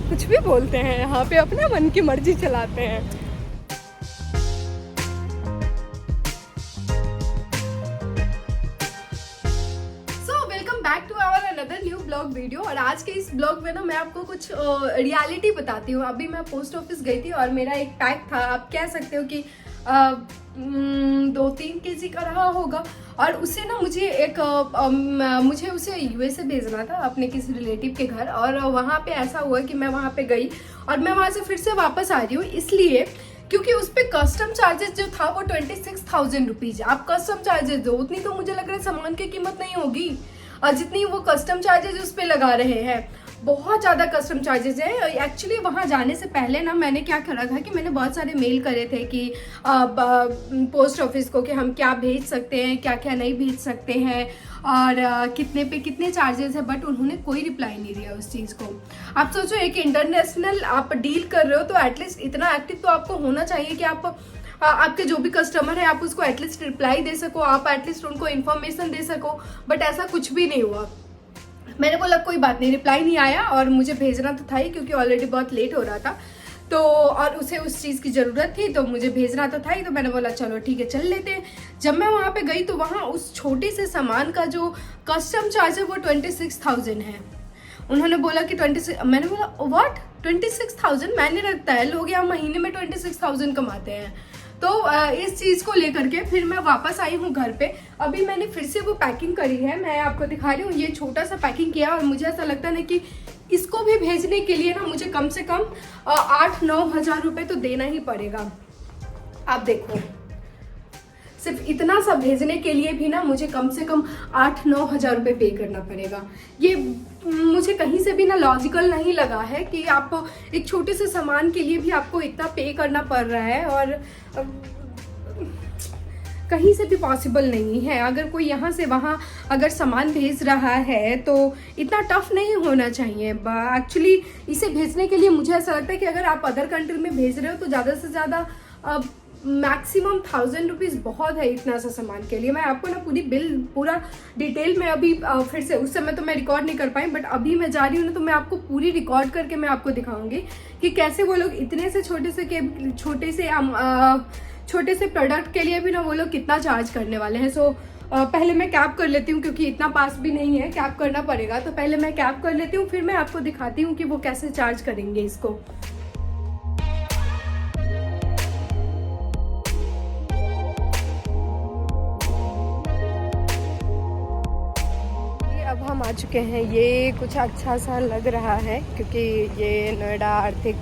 कुछ भी बोलते हैं, यहाँ पे अपना मन की मर्जी चलाते हैं। Welcome back to our another new blog video. और आज के इस ब्लॉग में ना मैं आपको कुछ रियलिटी बताती हूँ। अभी मैं पोस्ट ऑफिस गई थी और मेरा एक पैक था, आप कह सकते हो कि 2-3 केजी का रहा होगा। और उससे ना मुझे उसे यूएसए भेजना था अपने किसी रिलेटिव के घर। और वहाँ पे ऐसा हुआ कि मैं वहाँ पे गई और मैं वहाँ से फिर से वापस आ रही हूँ, इसलिए क्योंकि उस पर कस्टम चार्जेस जो था वो 26,000 रुपीज। आप कस्टम चार्जेस दो, उतनी तो मुझे लग रहा है सामान की कीमत नहीं होगी और जितनी वो कस्टम चार्जेस उस पर लगा रहे हैं, बहुत ज़्यादा कस्टम चार्जेस है। एक्चुअली वहाँ जाने से पहले ना मैंने क्या करा था कि मैंने बहुत सारे मेल करे थे कि पोस्ट ऑफिस को कि हम क्या भेज सकते हैं, क्या क्या नहीं भेज सकते हैं और कितने पे कितने चार्जेस है, बट उन्होंने कोई रिप्लाई नहीं दिया उस चीज़ को। आप सोचो एक इंटरनेशनल आप डील कर रहे हो तो एटलीस्ट इतना एक्टिव तो आपको होना चाहिए कि आपके जो भी कस्टमर है आप उसको एटलीस्ट रिप्लाई दे सको, आप एटलीस्ट उनको इन्फॉर्मेशन दे सको, बट ऐसा कुछ भी नहीं हुआ। मैंने बोला कोई बात नहीं, रिप्लाई नहीं आया और मुझे भेजना तो था ही क्योंकि ऑलरेडी बहुत लेट हो रहा था तो, और उसे उस चीज़ की ज़रूरत थी तो मुझे भेजना तो था ही। तो मैंने बोला चलो ठीक है चल लेते हैं। जब मैं वहाँ पे गई तो वहाँ उस छोटे से सामान का जो कस्टम चार्ज है वो 26,000 है। उन्होंने बोला कि 26, मैंने बोला व्हाट 26,000? मैंने रखता है लोग यहाँ महीने में 26,000 कमाते हैं। तो इस चीज़ को लेकर के फिर मैं वापस आई हूँ घर पे। अभी मैंने फिर से वो पैकिंग करी है, मैं आपको दिखा रही हूँ। ये छोटा सा पैकिंग किया और मुझे ऐसा लगता है ना कि इसको भी भेजने के लिए ना मुझे कम से कम 8-9 हज़ार रुपये तो देना ही पड़ेगा। आप देखो, सिर्फ इतना सा भेजने के लिए भी ना मुझे कम से कम 8-9 हज़ार रुपये पे करना पड़ेगा। ये मुझे कहीं से भी ना लॉजिकल नहीं लगा है कि आप एक छोटे से सामान के लिए भी आपको इतना पे करना पड़ रहा है और कहीं से भी पॉसिबल नहीं है। अगर कोई यहाँ से वहाँ अगर सामान भेज रहा है तो इतना टफ नहीं होना चाहिए। एक्चुअली इसे भेजने के लिए मुझे ऐसा लगता है कि अगर आप अदर कंट्री में भेज रहे हो तो ज़्यादा से ज़्यादा मैक्सिमम 1,000 रुपीज़ बहुत है इतना सा सामान के लिए। मैं आपको ना पूरा डिटेल में अभी फिर से, उस समय तो मैं रिकॉर्ड नहीं कर पाई, बट अभी मैं जा रही हूँ ना तो मैं आपको पूरी रिकॉर्ड करके मैं आपको दिखाऊंगी कि कैसे वो लोग इतने से छोटे से प्रोडक्ट के लिए भी ना वो लोग कितना चार्ज करने वाले हैं। सो पहले मैं कैब कर लेती हूँ क्योंकि इतना पास भी नहीं है, कैब करना पड़ेगा। तो पहले मैं कैब कर लेती हूँ, फिर मैं आपको दिखाती हूँ कि वो कैसे चार्ज करेंगे इसको। अब हम आ चुके हैं, ये कुछ अच्छा सा लग रहा है क्योंकि ये नोएडा आर्थिक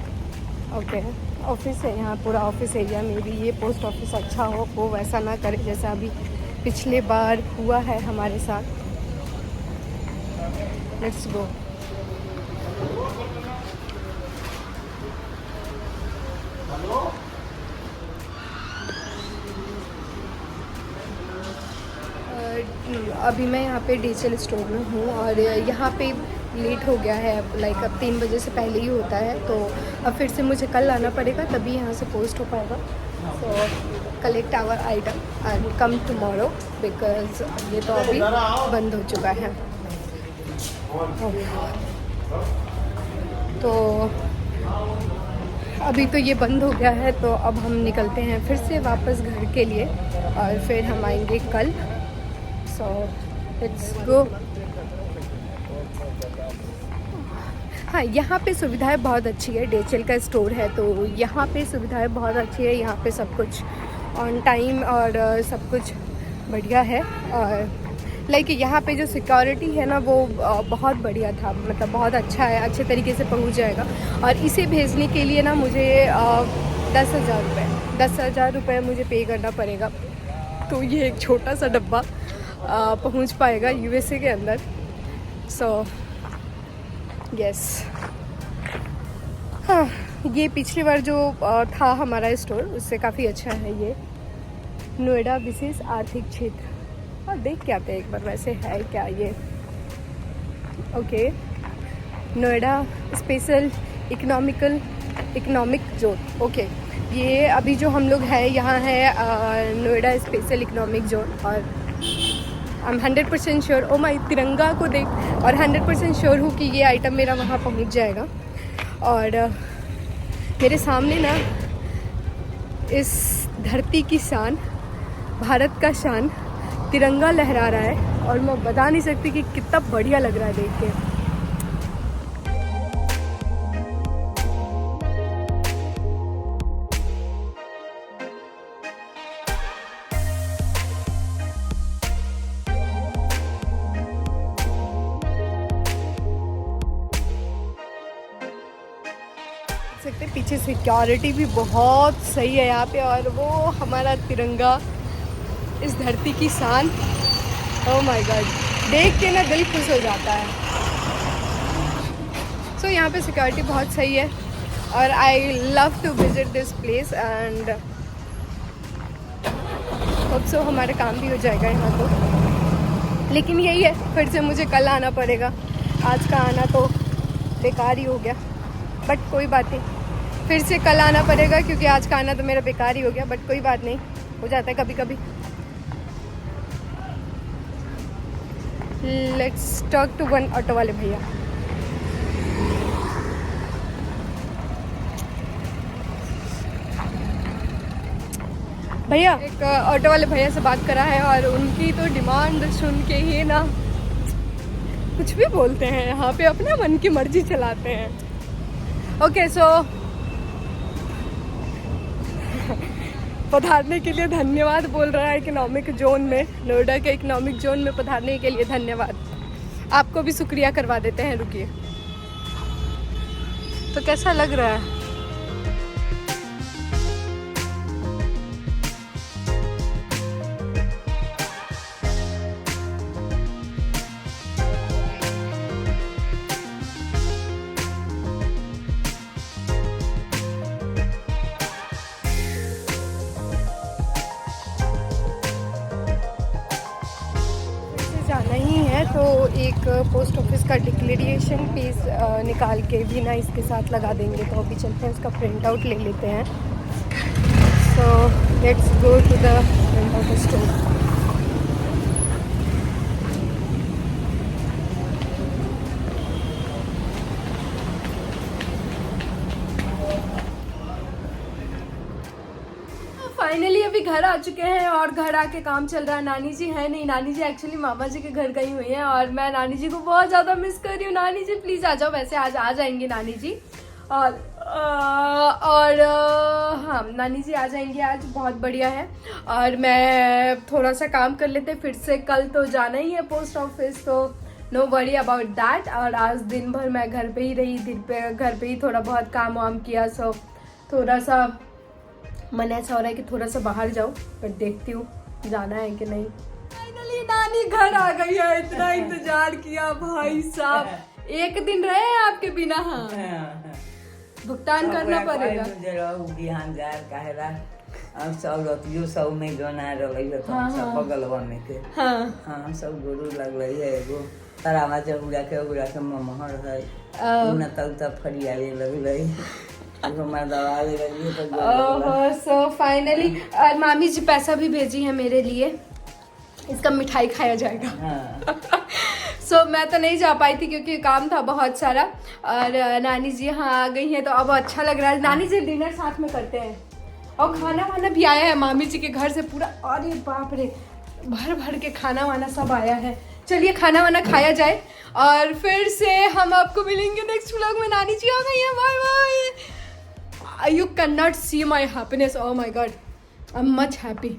ऑफिस है। यहाँ पूरा ऑफिस एरिया में भी ये पोस्ट ऑफिस अच्छा हो, वो वैसा ना करे जैसा अभी पिछले बार हुआ है हमारे साथ। Let's go. अभी मैं यहाँ पे डीएचएल स्टोर में हूँ और यहाँ पे लेट हो गया है, लाइक अब 3 बजे से पहले ही होता है। तो अब फिर से मुझे कल आना पड़ेगा तभी यहाँ से पोस्ट हो पाएगा। So collect our item and come tomorrow because ये तो अभी बंद हो चुका है। तो अभी तो ये बंद हो गया है तो अब हम निकलते हैं फिर से वापस घर के लिए और फिर हम आएंगे कल। सो लेट्स गो। हाँ, यहाँ पे सुविधाएं बहुत अच्छी है, डीएचएल का स्टोर है तो यहाँ पे सुविधाएं बहुत अच्छी है। यहाँ पे सब कुछ ऑन टाइम और सब कुछ बढ़िया है। और लाइक यहाँ पे जो सिक्योरिटी है ना वो बहुत बढ़िया था, मतलब बहुत अच्छा है, अच्छे तरीके से पहुँच जाएगा। और इसे भेजने के लिए ना मुझे 10,000 रुपये मुझे पे करना पड़ेगा। तो ये एक छोटा सा डब्बा पहुँच पाएगा यूएसए के अंदर। So yes. हाँ, ये पिछली बार जो था हमारा स्टोर उससे काफ़ी अच्छा है। ये नोएडा विशेष आर्थिक क्षेत्र, और देख के आते हैं एक बार वैसे है क्या ये। Okay, Noida special economic zone. Okay, ये अभी जो हम लोग हैं यहाँ है नोएडा स्पेशल इकोनॉमिक जोन। और आई एम 100% श्योर, ओ माई तिरंगा को देख, और 100% श्योर हूँ कि ये आइटम मेरा वहाँ पहुँच जाएगा। और मेरे सामने ना इस धरती की शान, भारत का शान तिरंगा लहरा रहा है और मैं बता नहीं सकती कि कितना बढ़िया लग रहा है देख के। सकते पीछे सिक्योरिटी भी बहुत सही है यहाँ पे, और वो हमारा तिरंगा, इस धरती की शान। ओह माय गॉड, देख के ना दिल खुश हो जाता है। सो यहाँ पे सिक्योरिटी बहुत सही है और I love to visit this place and hope so हमारा काम भी हो जाएगा यहाँ तो। लेकिन यही है, फिर से मुझे कल आना पड़ेगा, आज का आना तो बेकार ही हो गया, बट कोई बात नहीं, फिर से कल आना पड़ेगा क्योंकि आज का आना तो मेरा बेकार ही हो गया, बट कोई बात नहीं, हो जाता है कभी कभी। Let's talk to one auto वाले भैया। भैया, एक ऑटो वाले भैया से बात करा है और उनकी तो डिमांड सुन के ही ना कुछ भी बोलते हैं, यहाँ पे अपना मन की मर्जी चलाते हैं। ओके सो पधारने के लिए धन्यवाद बोल रहा है इकोनॉमिक जोन में, नोएडा के इकोनॉमिक जोन में पधारने के लिए धन्यवाद। आपको भी शुक्रिया करवा देते हैं, रुकिए। तो कैसा लग रहा है? जाना ही है तो एक पोस्ट ऑफिस का डिक्लेरेशन पेज निकाल के भी ना इसके साथ लगा देंगे, तो अभी चलते हैं उसका प्रिंट आउट ले लेते हैं। So let's go to the print out store. Finally अभी घर आ चुके हैं और घर आके काम चल रहा है। नानी जी है नहीं, नानी जी एक्चुअली मामा जी के घर गई हुई हैं और मैं नानी जी को बहुत ज़्यादा मिस कर रही हूँ। नानी जी प्लीज़ आ जाओ, वैसे आज आ जाएंगी नानी जी और हाँ नानी जी आ जाएंगे आज, बहुत बढ़िया है। और मैं थोड़ा सा काम कर लेते फिर से, कल तो जाना ही है पोस्ट ऑफिस, तो नो वरी अबाउट दैट। और आज दिन भर मैं घर पे ही रही, घर पे ही थोड़ा बहुत काम वाम किया, सो थोड़ा सा मन ऐसा हो रहा है कि थोड़ा सा बाहर जाऊं, पर देखती हूँ जाना है कि नहीं। फाइनली नानी घर आ गई है, इतना इंतजार किया भाई साहब, एक दिन रहे हैं आपके बिना। हाँ भुगतान करना पड़ेगा। सब में गाना सब बगलवा में के हाँ सब गुरु लग रही है एगो तरावा जहुरा के ममहर है उना तब फरियावे लग रही। सो फाइनली मामी जी पैसा भी भेजी है मेरे लिए, इसका मिठाई खाया जाएगा। सो मैं तो नहीं जा पाई थी क्योंकि काम था बहुत सारा, और नानी जी यहाँ आ गई हैं तो अब अच्छा लग रहा है। नानी जी डिनर साथ में करते हैं और खाना वाना भी आया है मामी जी के घर से पूरा, अरे बाप रे भर भर के खाना वाना सब आया है। चलिए खाना वाना खाया जाए और फिर से हम आपको मिलेंगे नेक्स्ट व्लॉग में। नानी जी आ गई है, bye bye. You cannot see my happiness. Oh my god, I'm much happy.